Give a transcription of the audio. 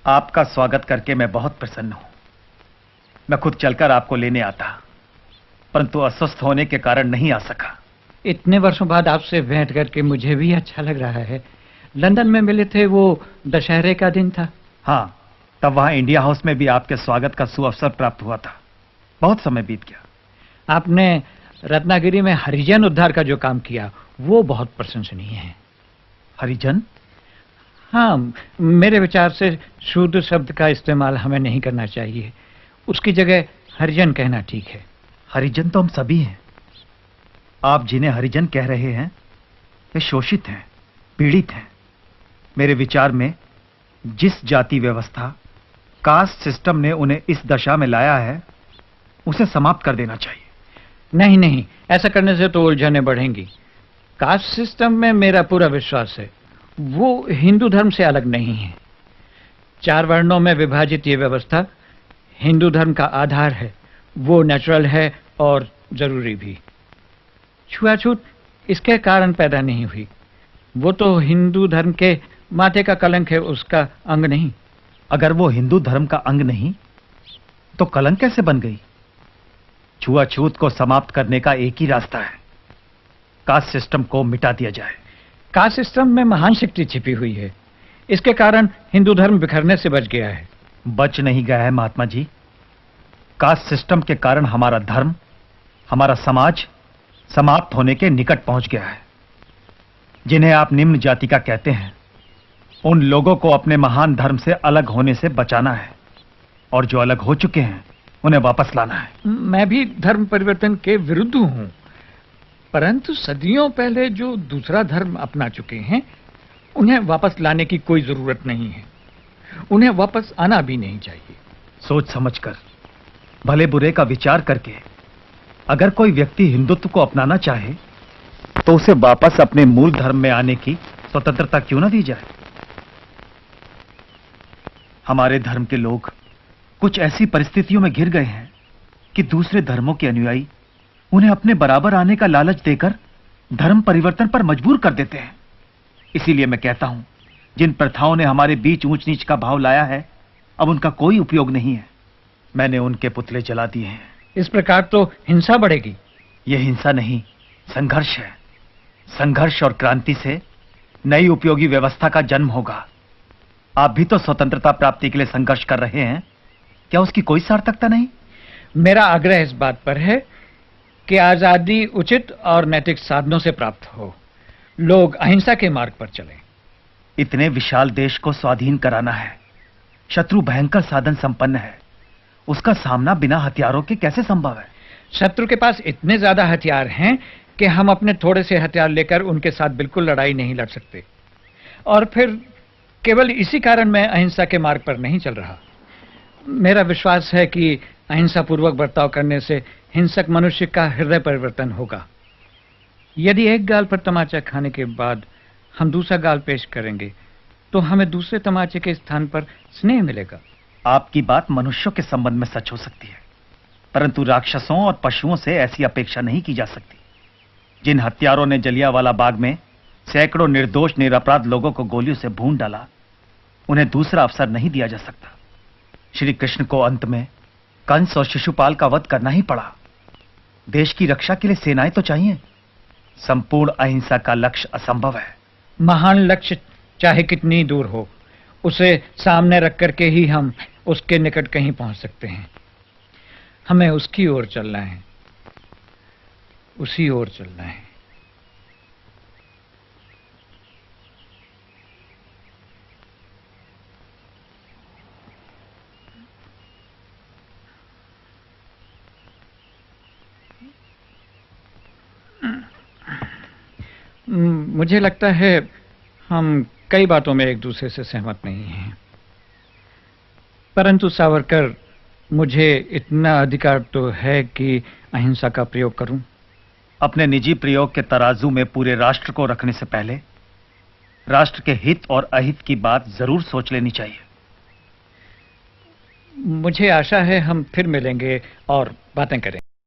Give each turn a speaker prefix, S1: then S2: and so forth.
S1: आपका स्वागत करके मैं बहुत प्रसन्न हूं। मैं खुद चलकर आपको लेने आता, परंतु अस्वस्थ होने के कारण नहीं आ सका।
S2: इतने वर्षों बाद आपसे भेंट करके मुझे भी अच्छा लग रहा है। लंदन में मिले थे, वो दशहरे का दिन था।
S1: हाँ, तब वहां इंडिया हाउस में भी आपके स्वागत का सुअवसर प्राप्त हुआ था। बहुत समय बीत गया।
S2: आपने रत्नागिरी में हरिजन उद्धार का जो काम किया वो बहुत प्रशंसनीय है।
S1: हरिजन?
S2: हाँ, मेरे विचार से शूद्र शब्द का इस्तेमाल हमें नहीं करना चाहिए। उसकी जगह हरिजन कहना ठीक है।
S1: हरिजन तो हम सभी हैं। आप जिन्हें हरिजन कह रहे हैं वे शोषित हैं, पीड़ित हैं। मेरे विचार में जिस जाति व्यवस्था, कास्ट सिस्टम ने उन्हें इस दशा में लाया है उसे समाप्त कर देना चाहिए।
S2: नहीं नहीं, ऐसा करने से तो उलझनें बढ़ेंगी। कास्ट सिस्टम में मेरा पूरा विश्वास है। वो हिंदू धर्म से अलग नहीं है। 4 वर्णों में विभाजित ये व्यवस्था हिंदू धर्म का आधार है। वो नेचुरल है और जरूरी भी। छुआछूत इसके कारण पैदा नहीं हुई। वो तो हिंदू धर्म के माथे का कलंक है, उसका अंग नहीं।
S1: अगर वो हिंदू धर्म का अंग नहीं तो कलंक कैसे बन गई? छुआछूत को समाप्त करने का एक ही रास्ता है, कास्ट सिस्टम को मिटा दिया जाए।
S2: कास्ट सिस्टम में महान शक्ति छिपी हुई है। इसके कारण हिंदू धर्म बिखरने से बच गया है।
S1: बच नहीं गया है महात्मा जी। कास्ट सिस्टम के कारण हमारा धर्म, हमारा समाज समाप्त होने के निकट पहुंच गया है। जिन्हें आप निम्न जाति का कहते हैं, उन लोगों को अपने महान धर्म से अलग होने से बचाना है, और जो अलग हो चुके हैं उन्हें वापस लाना है।
S2: मैं भी धर्म परिवर्तन के विरुद्ध हूं, परंतु सदियों पहले जो दूसरा धर्म अपना चुके हैं उन्हें वापस लाने की कोई जरूरत नहीं है। उन्हें वापस आना भी नहीं चाहिए।
S1: सोच समझकर, भले बुरे का विचार करके अगर कोई व्यक्ति हिंदुत्व को अपनाना चाहे तो उसे वापस अपने मूल धर्म में आने की स्वतंत्रता क्यों ना दी जाए? हमारे धर्म के लोग कुछ ऐसी परिस्थितियों में घिर गए हैं कि दूसरे धर्मों के अनुयायी उन्हें अपने बराबर आने का लालच देकर धर्म परिवर्तन पर मजबूर कर देते हैं। इसीलिए मैं कहता हूं, जिन प्रथाओं ने हमारे बीच ऊंच नीच का भाव लाया है, अब उनका कोई उपयोग नहीं है। मैंने उनके पुतले जला दिए हैं।
S2: इस प्रकार तो हिंसा बढ़ेगी।
S1: यह हिंसा नहीं, संघर्ष है। संघर्ष और क्रांति से नई उपयोगी व्यवस्था का जन्म होगा। आप भी तो स्वतंत्रता प्राप्ति के लिए संघर्ष कर रहे हैं, क्या उसकी कोई सार्थकता नहीं?
S2: मेरा आग्रह इस बात पर है कि आजादी उचित और नैतिक साधनों से प्राप्त हो। लोग अहिंसा के मार्ग पर चलें।
S1: इतने विशाल देश को स्वाधीन कराना है। शत्रु भयंकर साधन संपन्न है। उसका सामना बिना हथियारों के कैसे संभव है?
S2: शत्रु के पास इतने ज्यादा हथियार हैं कि हम अपने थोड़े से हथियार लेकर उनके साथ बिल्कुल लड़ाई नहीं लड़ सकते। और फिर केवल इसी कारण मैं अहिंसा के मार्ग पर नहीं चल रहा। मेरा विश्वास है कि अहिंसा पूर्वक बर्ताव करने से हिंसक मनुष्य का हृदय परिवर्तन होगा। यदि एक गाल पर तमाचा खाने के बाद हम दूसरा गाल पेश करेंगे तो हमें दूसरे तमाचे के स्थान पर स्नेह मिलेगा।
S1: आपकी बात मनुष्यों के संबंध में सच हो सकती है, परंतु राक्षसों और पशुओं से ऐसी अपेक्षा नहीं की जा सकती। जिन हत्यारों ने जलियांवाला बाग में सैकड़ों निर्दोष निरपराध लोगों को गोलियों से भून डाला, उन्हें दूसरा अवसर नहीं दिया जा सकता। श्री कृष्ण को अंत में कंस और शिशुपाल का वध करना ही पड़ा। देश की रक्षा के लिए सेनाएं तो चाहिए। संपूर्ण अहिंसा का लक्ष्य असंभव है।
S2: महान लक्ष्य चाहे कितनी दूर हो, उसे सामने रख करके ही हम उसके निकट कहीं पहुंच सकते हैं। हमें उसकी ओर चलना है, उसी ओर चलना है। मुझे लगता है हम कई बातों में एक दूसरे से सहमत नहीं हैं, परंतु सावरकर, मुझे इतना अधिकार तो है कि अहिंसा का प्रयोग करूं।
S1: अपने निजी प्रयोग के तराजू में पूरे राष्ट्र को रखने से पहले राष्ट्र के हित और अहित की बात जरूर सोच लेनी चाहिए।
S2: मुझे आशा है हम फिर मिलेंगे और बातें करेंगे।